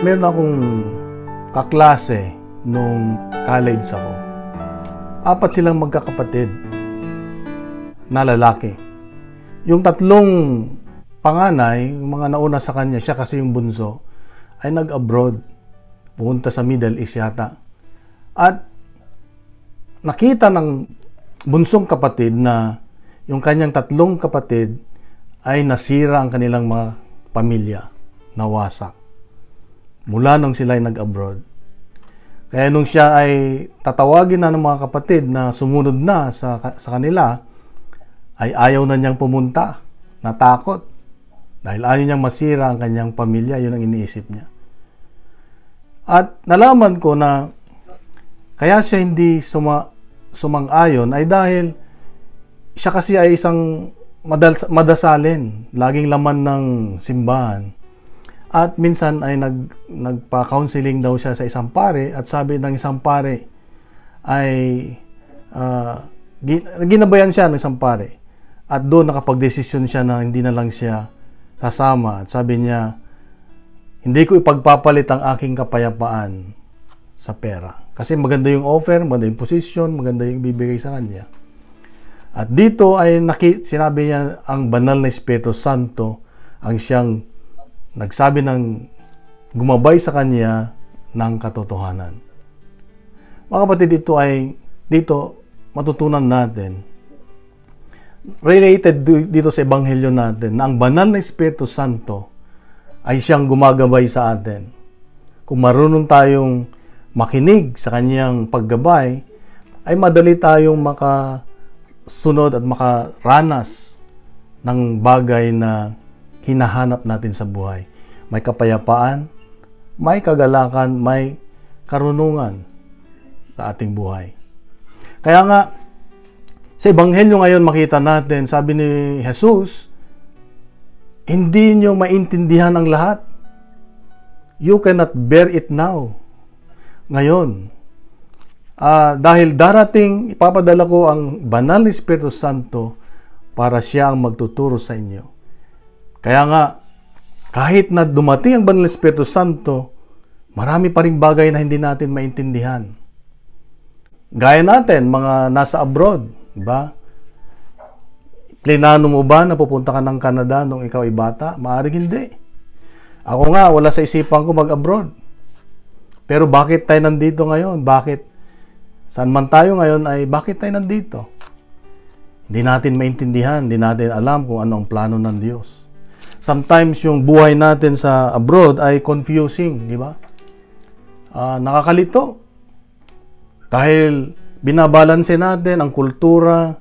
Meron akong kaklase nung college ako. 4 silang magkakapatid na lalaki. Yung 3 panganay, yung mga nauna sa kanya, siya kasi yung bunso, ay nag-abroad. Pumunta sa Middle East yata. At nakita ng bunsong kapatid na yung kanyang 3 kapatid ay nasira ang kanilang mga pamilya, nawasak. Mula nung sila ay nag-abroad. Kaya nung siya ay tatawagin na ng mga kapatid na sumunod na sa kanila, ay ayaw na niyang pumunta, natakot. Dahil ayaw niyang masira ang kanyang pamilya, yun ang iniisip niya. At nalaman ko na kaya siya hindi sumang-ayon ay dahil siya kasi ay isang madasalin, laging laman ng simbahan. At minsan ay nagpa-counseling daw siya sa isang pare at sabi ng isang pare ay ginabayan siya ng isang pare. At doon nakapag-desisyon siya na hindi na lang siya sasama. At sabi niya, hindi ko ipagpapalit ang aking kapayapaan sa pera. Kasi maganda yung offer, maganda yung position, maganda yung bibigay sa kanya. At dito ay sinabi niya ang banal na Espiritu Santo ang siyang nagsabi ng gumabay sa kanya ng katotohanan. Mga kapatid, dito matutunan natin, related dito sa Ebanghelyo natin, na ang banal na Espiritu Santo ay siyang gumagabay sa atin. Kung marunong tayong makinig sa kanyang paggabay, ay madali tayong makasunod at makaranas ng bagay na hinahanap natin sa buhay. May kapayapaan, may kagalakan, may karunungan sa ating buhay. Kaya nga, sa Ebanghelyo ngayon makita natin, sabi ni Jesus, hindi nyo maintindihan ang lahat. You cannot bear it now. Ngayon, dahil darating, ipapadala ko ang banal na Espiritu Santo para siya ang magtuturo sa inyo. Kaya nga, kahit na dumating ang banal na Espiritu Santo, marami pa ring bagay na hindi natin maintindihan. Gaya natin, mga nasa abroad, diba? Plinano mo ba na pupunta ka ng Canada nung ikaw ay bata? Maaring hindi. Ako nga, wala sa isipan ko mag-abroad. Pero bakit tayo nandito ngayon? Saan man tayo ngayon ay bakit tayo nandito? Hindi natin maintindihan, hindi natin alam kung ano ang plano ng Diyos. Sometimes yung buhay natin sa abroad ay confusing, di ba? Nakakalito. Dahil binabalanse natin ang kultura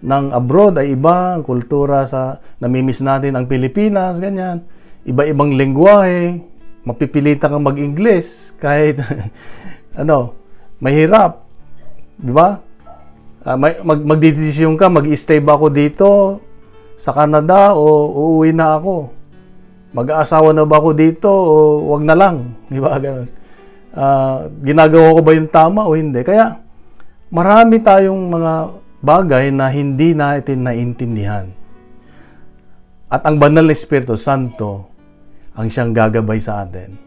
ng abroad ay iba, ang kultura sa namimiss natin ang Pilipinas, ganyan. Iba-ibang lengguwahe, mapipilitan kang mag-Ingles kahit mahirap, di ba? Magdidesisyon ka, mag-stay ba ako dito sa Canada o uuwi na ako? Mag-aasawa na ba ako dito o wag na lang? Di ba? Ganun. Ginagawa ko ba yung tama o hindi? Kaya marami tayong mga bagay na hindi natin naintindihan. At ang banal na Espiritu Santo ang siyang gagabay sa atin.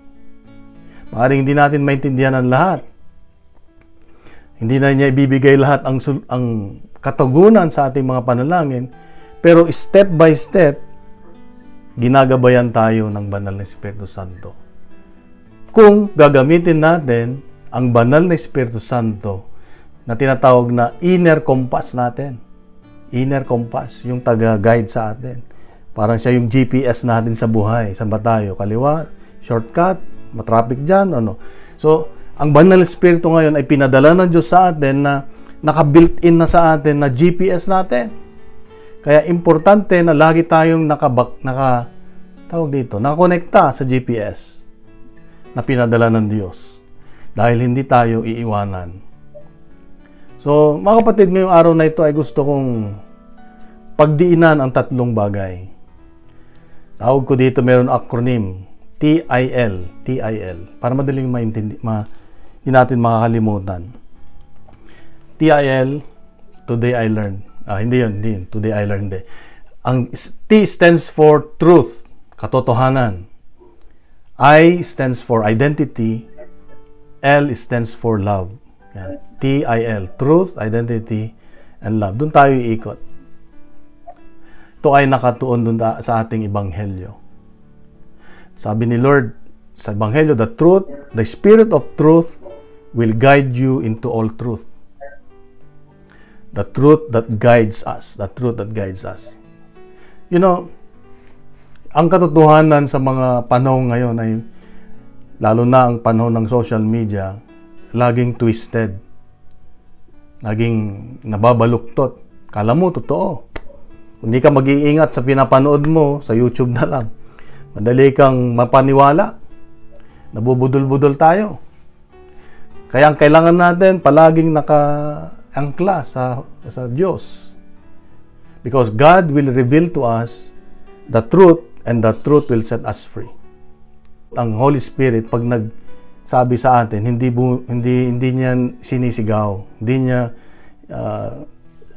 Maaaring hindi natin maintindihan ang lahat. Hindi na niya ibibigay lahat ang katugunan sa ating mga panalangin. Pero step by step, ginagabayan tayo ng banal na Espiritu Santo. Kung gagamitin natin ang banal na Espiritu Santo na tinatawag na inner compass natin. Inner compass, yung taga-guide sa atin. Parang siya yung GPS natin sa buhay. Saan ba tayo? Kaliwa, shortcut, matraffic dyan, ano. So, ang banal na Espiritu ngayon ay pinadala ng Diyos sa atin na naka-built-in na sa atin na GPS natin. Kaya importante na lagi tayong nakakonekta sa GPS na pinadala ng Diyos. Dahil hindi tayo iiwanan. So, mga kapatid, ngayong araw na ito ay gusto kong pagdiinan ang 3 bagay. Tawag ko dito, meron acronym, TIL. Para madaling hindi natin makakalimutan. TIL, Today I Learned. Hindi yun. Today I Learned. Ang T stands for truth, katotohanan. I stands for identity, L stands for love. Yan. T-I-L, truth, identity, and love. Doon tayo iikot. Ito ay nakatuon doon sa ating ebanghelyo. Sabi ni Lord sa ebanghelyo, the truth, the Spirit of truth will guide you into all truth. The truth that guides us. The truth that guides us. You know, ang katotohanan sa mga panahon ngayon ay, lalo na ang panahon ng social media, laging twisted. Laging nababaluktot. Kala mo, totoo. Kung hindi ka mag-iingat sa pinapanood mo, sa YouTube na lang, madali kang mapaniwala. Nabubudol-budol tayo. Kaya ang kailangan natin, palaging naka-angkla sa Diyos. Because God will reveal to us the truth, and the truth will set us free. Ang Holy Spirit, pag nagsabi sa atin, hindi niya sinisigaw, hindi niya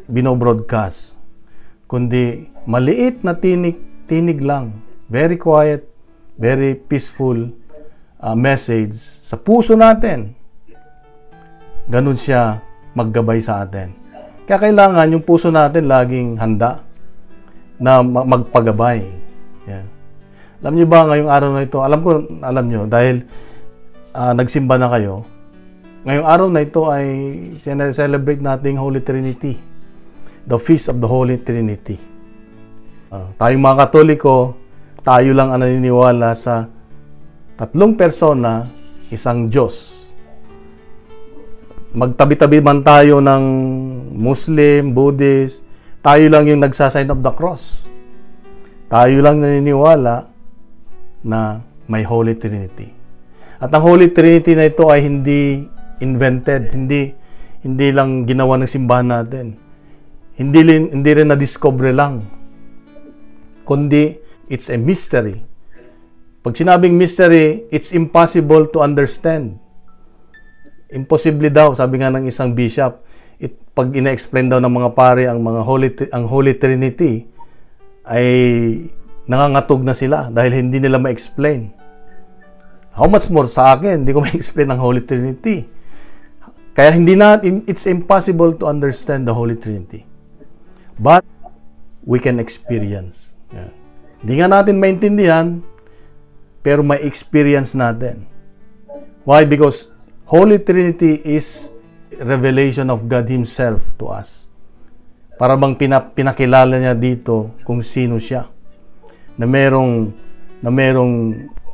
binobroadcast, kundi maliit na tinig lang, very quiet, very peaceful message sa puso natin. Ganun siya maggabay sa atin. Kaya kailangan yung puso natin laging handa na magpagabay. Yeah. Alam niyo ba ngayong araw na ito? Alam niyo dahil nagsimba na kayo. Ngayong araw na ito ay celebrate nating Holy Trinity. The Feast of the Holy Trinity. Tayong mga Katoliko, tayo lang ang naniniwala sa tatlong persona, isang Diyos. Magtabi-tabi man tayo ng Muslim, Buddhist, tayo lang yung nagsasign of the cross. Tayo lang naniniwala na may Holy Trinity. At ang Holy Trinity na ito ay hindi invented, hindi lang ginawa ng simbahan natin. Hindi rin na-discover lang. Kundi, it's a mystery. Pag sinabing mystery, it's impossible to understand. Imposible daw, sabi nga ng isang bishop, pag ina-explain daw ng mga pare ang Holy Trinity, ay nangangatog na sila dahil hindi nila ma-explain. How much more sa akin, hindi ko ma-explain ang Holy Trinity. Kaya it's impossible to understand the Holy Trinity. But we can experience. Yeah. Hindi nga natin maintindihan, pero may experience natin. Why? Because Holy Trinity is revelation of God Himself to us. Para bang pinakilala niya dito kung sino siya. Na merong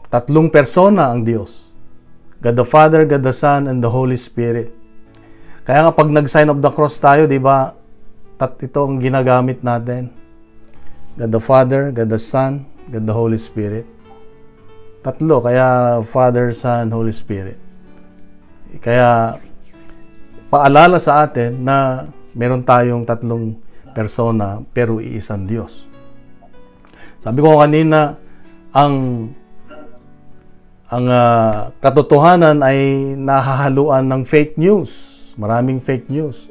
tatlong persona ang Diyos. God the Father, God the Son, and the Holy Spirit. Kaya nga pag nag-sign of the cross tayo, di ba, ito ang ginagamit natin. God the Father, God the Son, God the Holy Spirit. Tatlo, kaya Father, Son, Holy Spirit. Kaya paalala sa atin na meron tayong tatlong persona pero iisang Diyos. Sabi ko kanina, ang katotohanan ay nahahaluan ng fake news. Maraming fake news.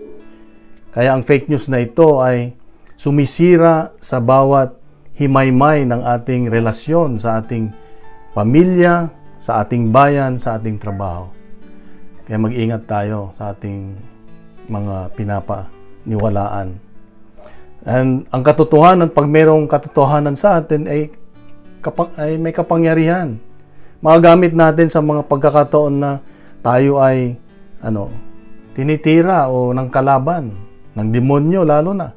Kaya ang fake news na ito ay sumisira sa bawat himaymay ng ating relasyon sa ating pamilya, sa ating bayan, sa ating trabaho. Kaya mag-ingat tayo sa ating mga pinapaniwalaan. And ang katotohanan, pag mayroong katotohanan sa atin, ay may kapangyarihan. Magagamit natin sa mga pagkakataon na tayo ay tinitira o ng kalaban, ng demonyo lalo na.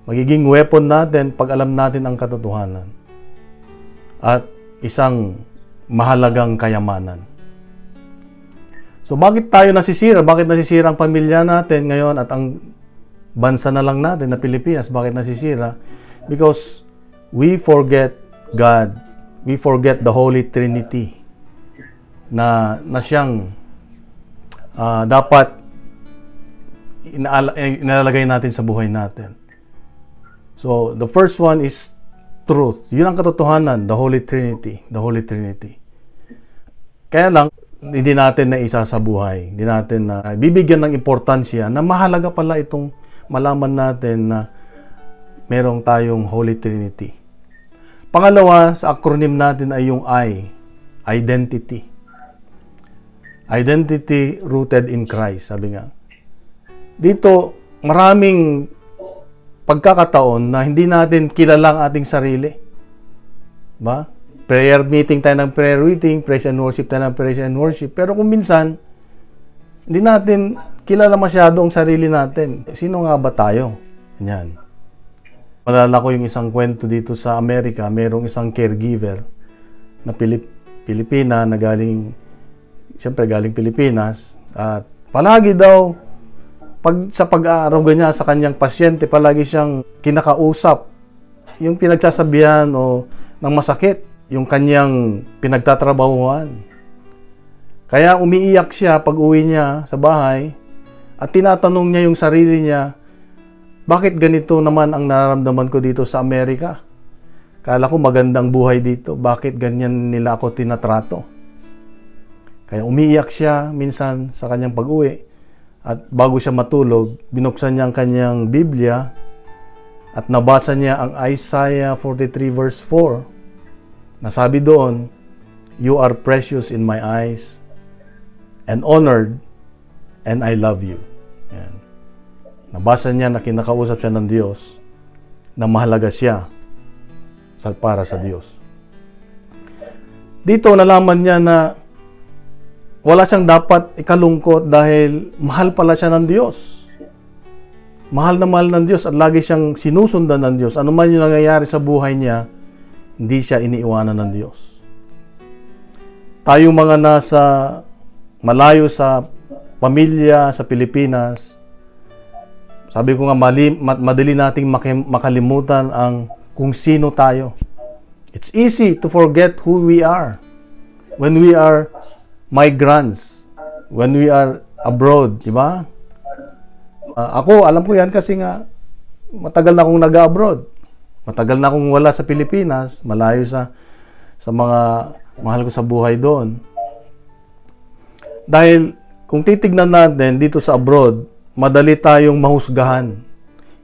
Magiging weapon natin pag alam natin ang katotohanan. At isang mahalagang kayamanan. So bakit tayo nasisira? Bakit nasisira ang pamilya natin ngayon at ang bansa na lang natin na Pilipinas? Bakit nasisira? Because we forget God. We forget the Holy Trinity na siyang dapat inalalagay natin sa buhay natin. So the first one is truth. Yun ang katotohanan, the Holy Trinity. The Holy Trinity. Kaya lang, hindi natin na isa sa buhay. Hindi natin na bibigyan ng importansya na mahalaga pala itong malaman natin na merong tayong Holy Trinity. Pangalawa, sa acronym natin ay yung I. identity. Identity rooted in Christ, sabi nga. Dito, maraming pagkakataon na hindi natin kilala ang ating sarili. Ba? Prayer meeting tayo ng prayer meeting, praise and worship tayo ng praise and worship. Pero kung minsan, hindi natin kilala masyado ang sarili natin. Sino nga ba tayo? Yan. Malala ko yung isang kwento dito sa Amerika. Merong isang caregiver na Pilipina na galing Pilipinas. At palagi daw, sa pag-aaruga niya sa kanyang pasyente, palagi siyang kinakausap. Yung pinagsasabihan o ng masakit, yung kanyang pinagtatrabahuhan. Kaya umiiyak siya pag uwi niya sa bahay at tinatanong niya yung sarili niya, bakit ganito naman ang nararamdaman ko dito sa Amerika? Kala ko magandang buhay dito, bakit ganyan nila ako tinatrato? Kaya umiiyak siya minsan sa kanyang pag-uwi at bago siya matulog, binuksan niya ang kanyang Biblia at nabasa niya ang Isaiah 43 verse 4 na sabi doon, "You are precious in my eyes and honored, and I love you." Yan. Nabasa niya na kinakausap siya ng Diyos, na mahalaga siya para sa Diyos. Dito nalaman niya na wala siyang dapat ikalungkot dahil mahal pala siya ng Diyos. Mahal na mahal ng Diyos at lagi siyang sinusundan ng Diyos. Ano man yung nangyayari sa buhay niya, hindi siya iniiwanan ng Diyos. Tayong mga nasa malayo sa pamilya sa Pilipinas, sabi ko nga madali nating makalimutan ang kung sino tayo. It's easy to forget who we are when we are migrants, when we are abroad, di ba? Ako, alam ko yan kasi nga matagal na akong nag-abroad. Matagal na akong wala sa Pilipinas, malayo sa mga mahal ko sa buhay doon. Dahil kung titignan natin dito sa abroad, madali tayong mahusgahan.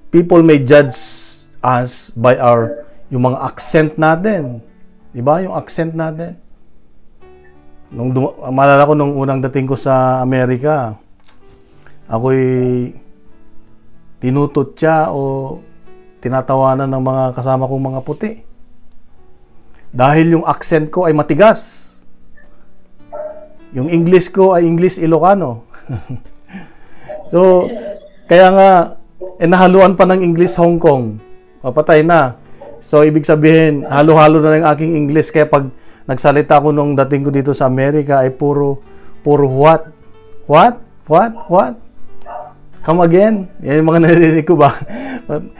People may judge us by yung mga accent natin. Di ba? Yung accent natin. Maalala ko nung unang dating ko sa Amerika, ako'y tinututya o tinatawanan ng mga kasama kong mga puti. Dahil yung accent ko ay matigas. Yung English ko ay English Ilocano. So, kaya nga, nahaluan pa ng English Hong Kong. Papatay na. So, ibig sabihin, halo-halo na ng aking English. Kaya pag nagsalita ko nung dating ko dito sa Amerika ay puro what? What? What? What? Come again? Yan yung mga narinig ko ba?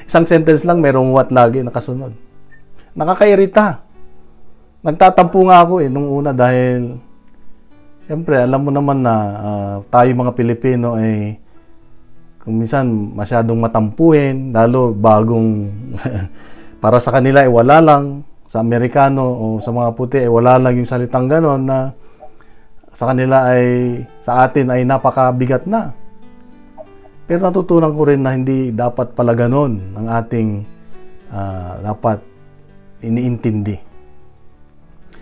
Isang sentence lang, merong what lagi nakasunod. Nakakairita. Nagtatampo nga ako nung una dahil siyempre, alam mo naman na tayo mga Pilipino ay kung minsan masyadong matampuhin, lalo bagong para sa kanila ay wala lang. Sa Amerikano o sa mga puti ay wala lang yung salitang ganon na sa kanila ay sa atin ay napakabigat na. Pero natutunan ko rin na hindi dapat pala ganon ang ating dapat iniintindi.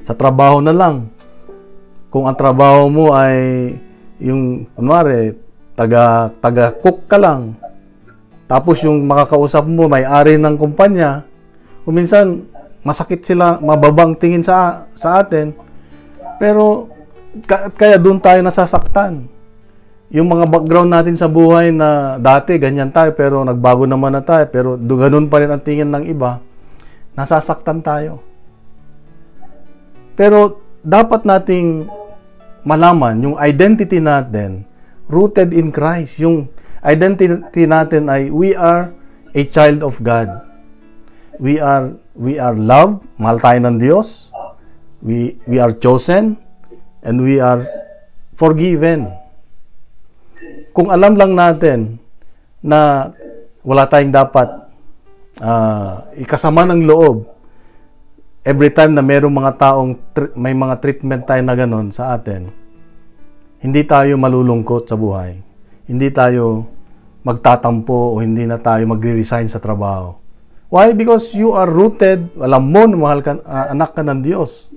Sa trabaho na lang, kung ang trabaho mo ay yung kunwari taga-cook ka lang, tapos yung makakausap mo may-ari ng kumpanya, kung minsan masakit sila, mababang tingin sa atin, pero kaya doon tayo nasasaktan. Yung mga background natin sa buhay na dati ganyan tayo pero nagbago naman na tayo, pero ganun pa rin ang tingin ng iba, nasasaktan tayo. Pero dapat nating malaman yung identity natin rooted in Christ. Yung identity natin ay we are a child of God. We are loved, mahal tayo ng Diyos. We are chosen and we are forgiven. Kung alam lang natin na wala tayong dapat ikasama ng loob every time na mayroong mga taong may mga treatment tayo na ganon sa atin, hindi tayo malulungkot sa buhay. Hindi tayo magtatampo o hindi na tayo magre-resign sa trabaho. Why? Because you are rooted, alam mo na mahal ka, anak ka ng Diyos.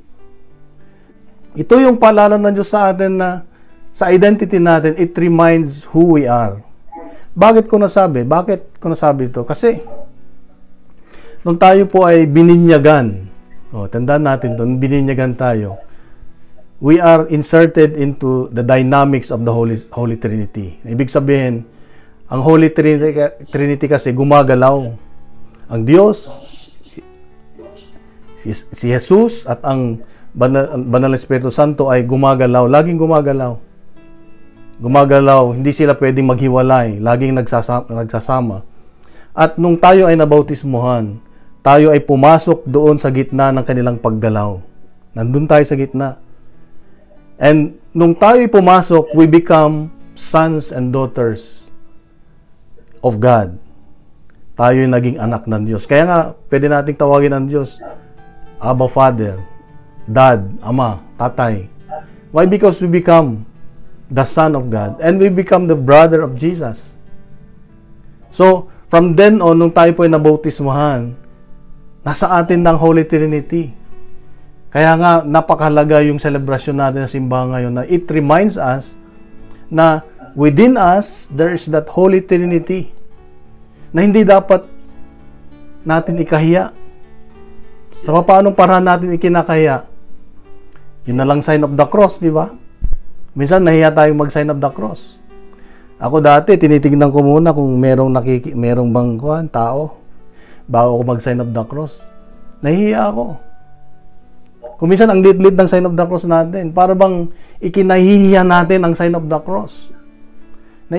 Ito yung paalala ng Diyos sa atin na sa identity natin, it reminds who we are. Bakit ko nasabi? Bakit ko nasabi ito? Kasi, nung tayo po ay bininyagan, tandaan natin ito, nung bininyagan tayo, we are inserted into the dynamics of the Holy Trinity. Ibig sabihin, ang Holy Trinity kasi gumagalaw. Ang Diyos, si Jesus at ang Banal Espiritu Santo ay gumagalaw, laging gumagalaw. Gumagalaw, hindi sila pwedeng maghiwalay, laging nagsasama. At nung tayo ay nabautismuhan, tayo ay pumasok doon sa gitna ng kanilang paggalaw. Nandun tayo sa gitna. And nung tayo ay pumasok, we become sons and daughters of God. Tayo ay naging anak ng Diyos. Kaya nga, pwede nating tawagin ng Diyos, Abba Father, Dad, Ama, Tatay. Why? Because we become the Son of God and we become the brother of Jesus. So, from then on, nung tayo po ay nabautismahan, nasa atin ng Holy Trinity. Kaya nga, napakahalaga yung celebration natin sa simbahan ngayon na it reminds us na within us, there is that Holy Trinity na hindi dapat natin ikahiya. Sa paanong paraan natin ikinakahiya? Yun na lang sign of the cross, di ba? Minsan nahiya tayong mag-sign of the cross. Ako dati, tinitignan ko muna kung merong bang tao bago ako mag-sign of the cross. Nahiya ako. Kung minsan ang lit-lit ng sign of the cross natin, para bang ikinahihiya natin ang sign of the cross. Na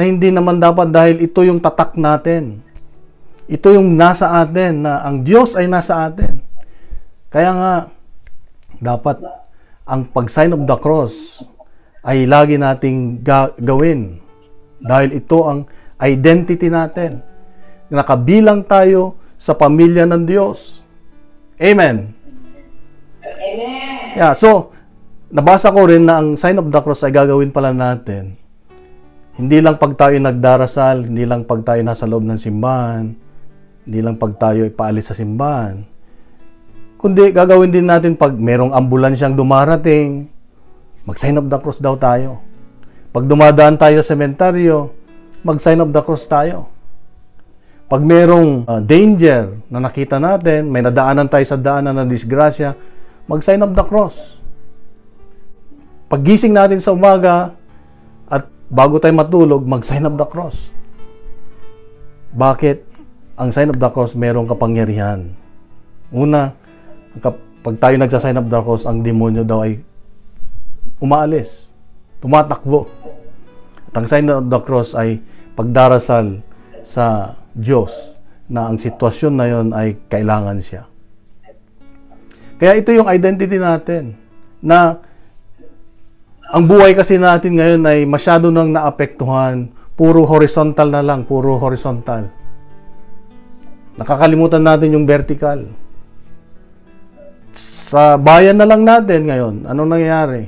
hindi naman dapat dahil ito yung tatak natin. Ito yung nasa atin, na ang Diyos ay nasa atin. Kaya nga, dapat ang pag-sign of the cross ay lagi nating gawin. Dahil ito ang identity natin. Nakabilang tayo sa pamilya ng Diyos. Amen. Amen. Yeah, so, nabasa ko rin na ang sign of the cross ay gagawin pala natin. Hindi lang pag tayo nagdarasal, hindi lang pag tayo nasa loob ng simbahan, hindi lang pag tayo ipaalis sa simbahan. Kundi gagawin din natin pag merong ambulansyang dumarating, mag-sign of the cross daw tayo. Pag dumadaan tayo sa sementeryo, mag-sign of the cross tayo. Pag merong danger na nakita natin, may nadaanan tayo sa daanan na disgrasya, mag-sign of the cross. Paggising natin sa umaga at bago tayo matulog, mag-sign of the cross. Bakit? Ang sign of the cross merong kapangyarihan. Una, pag tayo nagsa-sign of the cross, ang demonyo daw ay umaalis, tumatakbo. At ang sign of the cross ay pagdarasal sa Diyos na ang sitwasyon na yon ay kailangan siya. Kaya ito yung identity natin, na ang buhay kasi natin ngayon ay masyado nang naapektuhan, puro horizontal na lang, puro horizontal. Nakakalimutan natin yung vertical. Sa bayan na lang natin ngayon, anong nangyayari?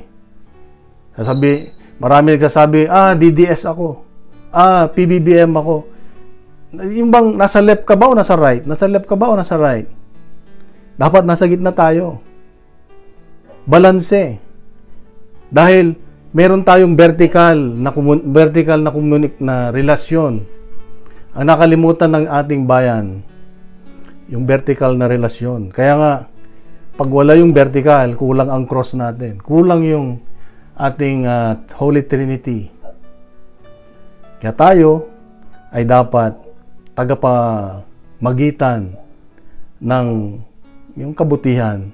Marami nagsasabi, DDS ako. PBBM ako. Yung bang nasa left ka ba o nasa right? Nasa left ka ba o nasa right? Dapat nasa gitna tayo. Balanse. Dahil meron tayong vertical na relasyon. Ang nakalimutan ng ating bayan, yung vertical na relasyon. Kaya nga, pag wala yung vertical, kulang ang cross natin. Kulang yung ating Holy Trinity. Kaya tayo ay dapat tagapamagitan ng yung kabutihan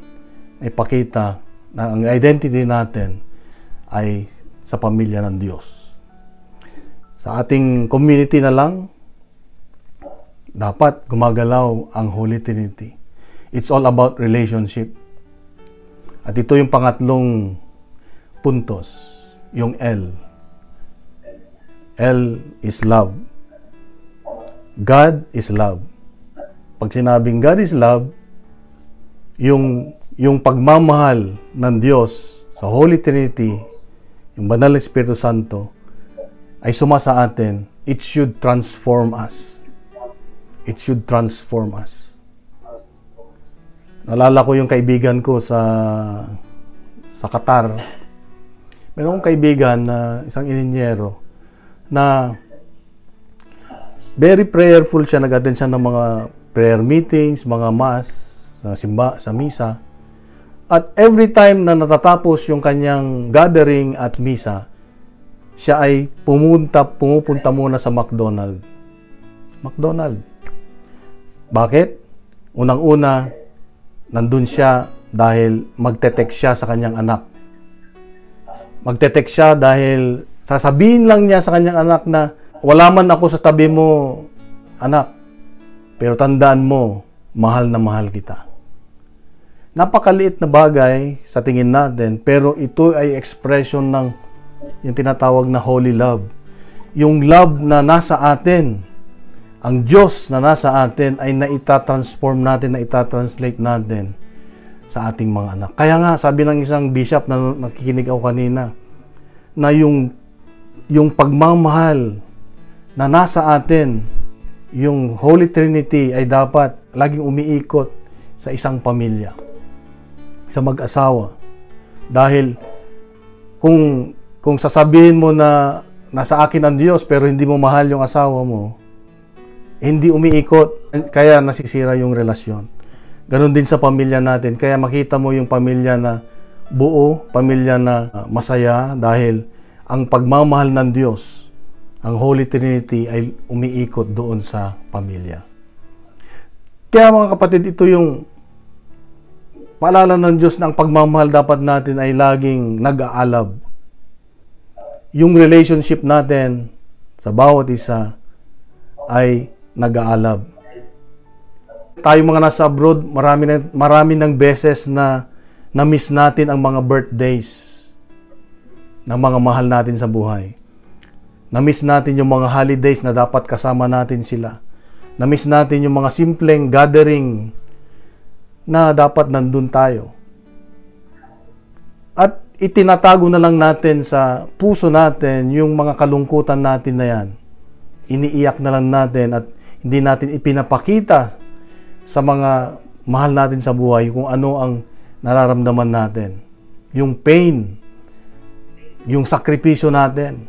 ay pakita na ang identity natin ay sa pamilya ng Diyos. Sa ating community na lang, dapat gumagalaw ang Holy Trinity. It's all about relationship. At ito yung pangatlong puntos, yung L. L is love. God is love. Pag sinabing God is love, yung pagmamahal ng Diyos sa Holy Trinity, yung Banal na Espiritu Santo, ay sumasa atin. It should transform us. It should transform us. Naalala ko yung kaibigan ko sa sa Qatar, meron akong kaibigan na isang ininyero na very prayerful siya, nag-attend siya ng mga prayer meetings, mga mass, sa misa. At every time na natatapos yung kanyang gathering at misa, siya ay pumupunta muna sa McDonald's. Bakit? Unang-una, nandun siya dahil magte-text siya sa kanyang anak. Magte-text siya dahil sasabihin lang niya sa kanyang anak na, wala man ako sa tabi mo, anak, pero tandaan mo, mahal na mahal kita. Napakaliit na bagay sa tingin natin, pero ito ay expression ng yung tinatawag na holy love. Yung love na nasa atin, ang Diyos na nasa atin ay naitatransform natin, naitatranslate natin sa ating mga anak. Kaya nga, sabi ng isang bishop na nakikinig ako kanina, na yung pagmamahal na nasa atin, yung Holy Trinity ay dapat laging umiikot sa isang pamilya, sa mag-asawa. Dahil kung sasabihin mo na nasa akin ang Diyos pero hindi mo mahal yung asawa mo, hindi umiikot, kaya nasisira yung relasyon. Ganon din sa pamilya natin. Kaya makita mo yung pamilya na buo, pamilya na masaya dahil ang pagmamahal ng Diyos, ang Holy Trinity ay umiikot doon sa pamilya. Kaya mga kapatid, ito yung paalala ng Diyos na ang pagmamahal dapat natin ay laging nag-aalab. Yung relationship natin sa bawat isa ay nag-aalab. Tayo mga nasa abroad, marami ng beses na na-miss natin ang mga birthdays ng mga mahal natin sa buhay. Na-miss natin yung mga holidays na dapat kasama natin sila. Na-miss natin yung mga simpleng gathering na dapat nandun tayo. At itinatago na lang natin sa puso natin yung mga kalungkutan natin na yan. Iniiyak na lang natin at hindi natin ipinapakita sa mga mahal natin sa buhay kung ano ang nararamdaman natin. Yung pain, yung sakripisyo natin.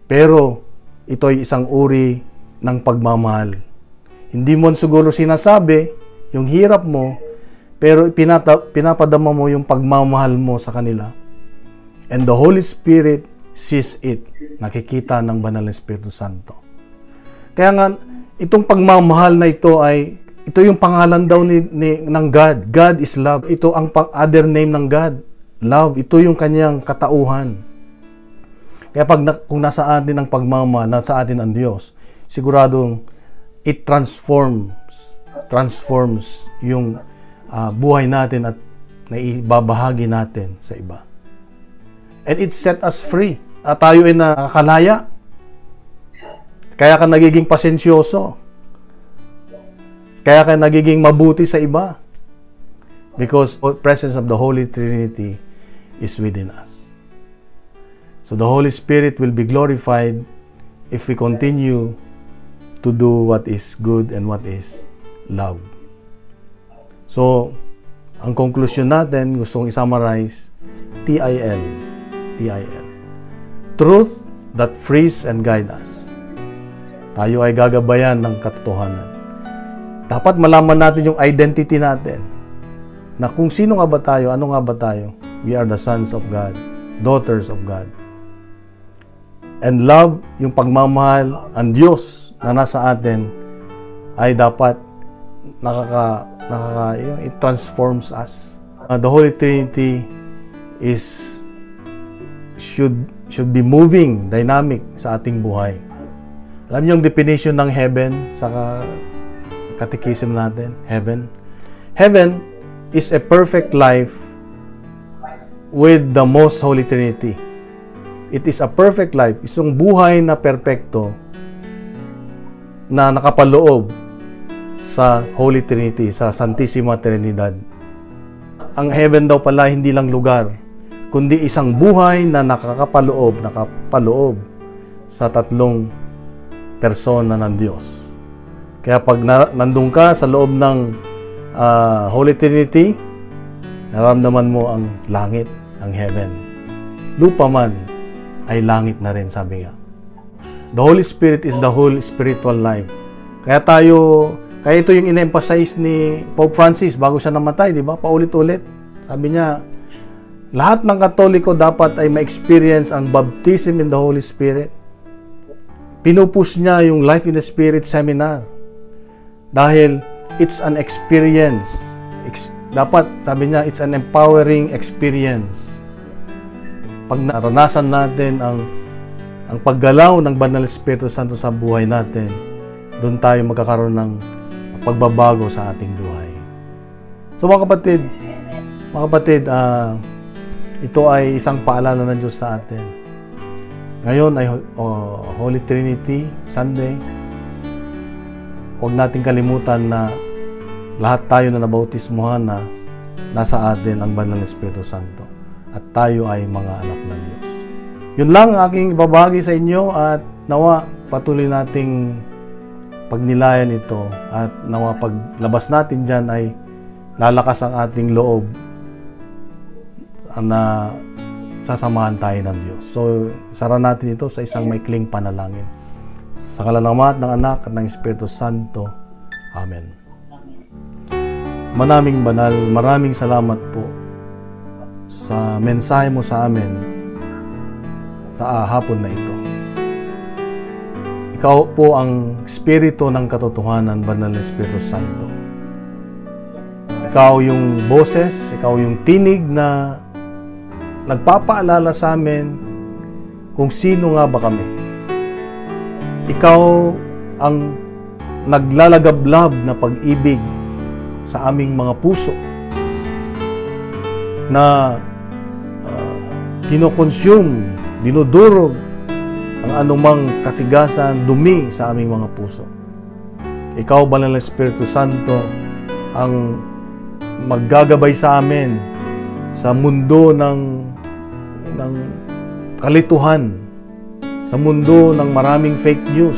Pero ito ay isang uri ng pagmamahal. Hindi mo siguro sinasabi yung hirap mo, pero pinapadama mo yung pagmamahal mo sa kanila. And the Holy Spirit sees it. Nakikita ng Banal na Espiritu Santo. Kaya nga, itong pagmamahal na ito ito yung pangalan daw ng God. God is love. Ito ang other name ng God. Love. Ito yung kanyang katauhan. Kaya kung nasa atin ang pagmamahal, nasa atin ang Diyos, siguradong it transforms yung buhay natin at naibabahagi natin sa iba. And it set us free. At tayo ay nakakalaya. Kaya ka nagiging pasensyoso. Kaya ka nagiging mabuti sa iba. Because the presence of the Holy Trinity is within us. So the Holy Spirit will be glorified if we continue to do what is good and what is love. So, ang conclusion natin, gustong i-summarize, TIL. Truth that frees and guide us. Tayo ay gagabayan ng katotohanan. Dapat malaman natin yung identity natin. Na kung sino nga ba tayo, ano nga ba tayo? We are the sons of God, daughters of God. And love, yung pagmamahal, ang Diyos na nasa atin, ay dapat it transforms us. The Holy Trinity should be moving, dynamic sa ating buhay. Alam niyo yung definition ng heaven sa catechism natin? Heaven is a perfect life with the most Holy Trinity. It is a perfect life. Isang buhay na perpekto na nakapaloob sa Holy Trinity, sa Santissima Trinidad. Ang heaven daw pala hindi lang lugar, kundi isang buhay na nakapaloob sa tatlong persona ng Diyos. Kaya pag nandun ka sa loob ng Holy Trinity, Nararamdaman mo ang langit, ang heaven. Lupa man ay langit na rin, sabi nga. The Holy Spirit is the whole spiritual life. Kaya ito yung in-emphasize ni Pope Francis bago siya namatay, di ba? Paulit-ulit. Sabi niya, lahat ng Katoliko dapat ay ma-experience ang baptism in the Holy Spirit. Pinupush niya yung Life in the Spirit seminar. Dahil it's an experience. Dapat, sabi niya, it's an empowering experience. Pag naranasan natin ang paggalaw ng Banal Espiritu Santo sa buhay natin, doon tayo magkakaroon ng pagbabago sa ating buhay. So mga kapatid, ito ay isang paalala ng Diyos sa atin. Ngayon ay Holy Trinity Sunday. Huwag natin kalimutan na lahat tayo na nabautismuhan na nasa atin ang Banal Espiritu Santo at tayo ay mga anak ng Diyos. Yun lang ang aking ibabahagi sa inyo at nawa patuloy nating pagnilayan ito at nawa paglabas natin dyan ay lalakas ang ating loob na sasamahan tayo ng Diyos. So, sara natin ito sa isang maikling panalangin. Sa ngalan ng Ama at ng Anak at ng Espiritu Santo. Amen. Manaming banal, maraming salamat po sa mensahe mo sa amin sa hapon na ito. Ikaw po ang Espiritu ng katotohanan, Banal na Espiritu Santo. Ikaw yung boses, ikaw yung tinig na nagpapaalala sa amin kung sino nga ba kami. Ikaw ang naglalagablab na pag-ibig sa aming mga puso na kinokonsume, dinudurog ang anumang katigasan, dumi sa aming mga puso. Ikaw, Banal na Espiritu Santo, ang maggagabay sa amin sa mundo ng kalituhan, sa mundo ng maraming fake news.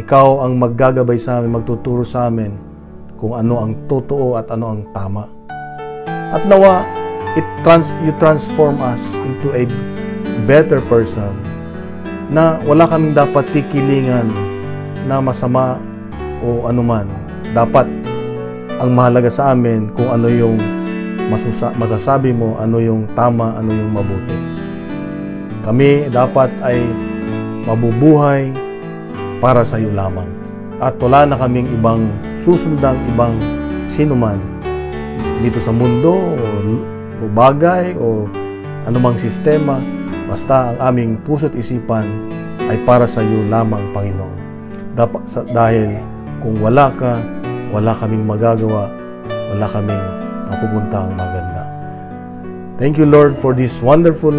Ikaw ang maggagabay sa amin, magtuturo sa amin kung ano ang totoo at ano ang tama. At nawa, you transform us into a better person na wala kaming dapat tikilingan na masama o anuman. Dapat ang mahalaga sa amin kung ano yung masasabi mo, ano yung tama, ano yung mabuti. Kami dapat ay mabubuhay para sa iyo lamang. At wala na kaming ibang susundang ibang sinuman dito sa mundo o bagay o anumang sistema. Basta ang aming puso't isipan ay para sa iyo lamang, Panginoon. Dahil kung wala ka, wala kaming magagawa, wala kaming mapupuntang maganda. Thank you, Lord, for this wonderful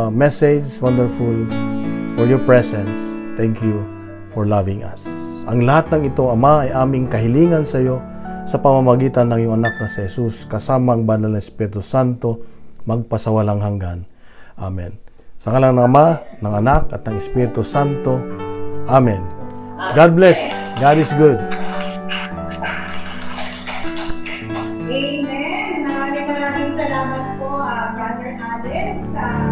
message, wonderful for your presence. Thank you for loving us. Ang lahat ng ito, Ama, ay aming kahilingan sa iyo sa pamamagitan ng iyong anak na si Jesus, kasama ang Banal na Espiritu Santo, magpasawalang hanggan. Amen. Sa ngalan ng Ama, ng Anak, at ng Espiritu Santo. Amen. God bless. God is good. Amen. Maraming salamat po, Brother Allen, sa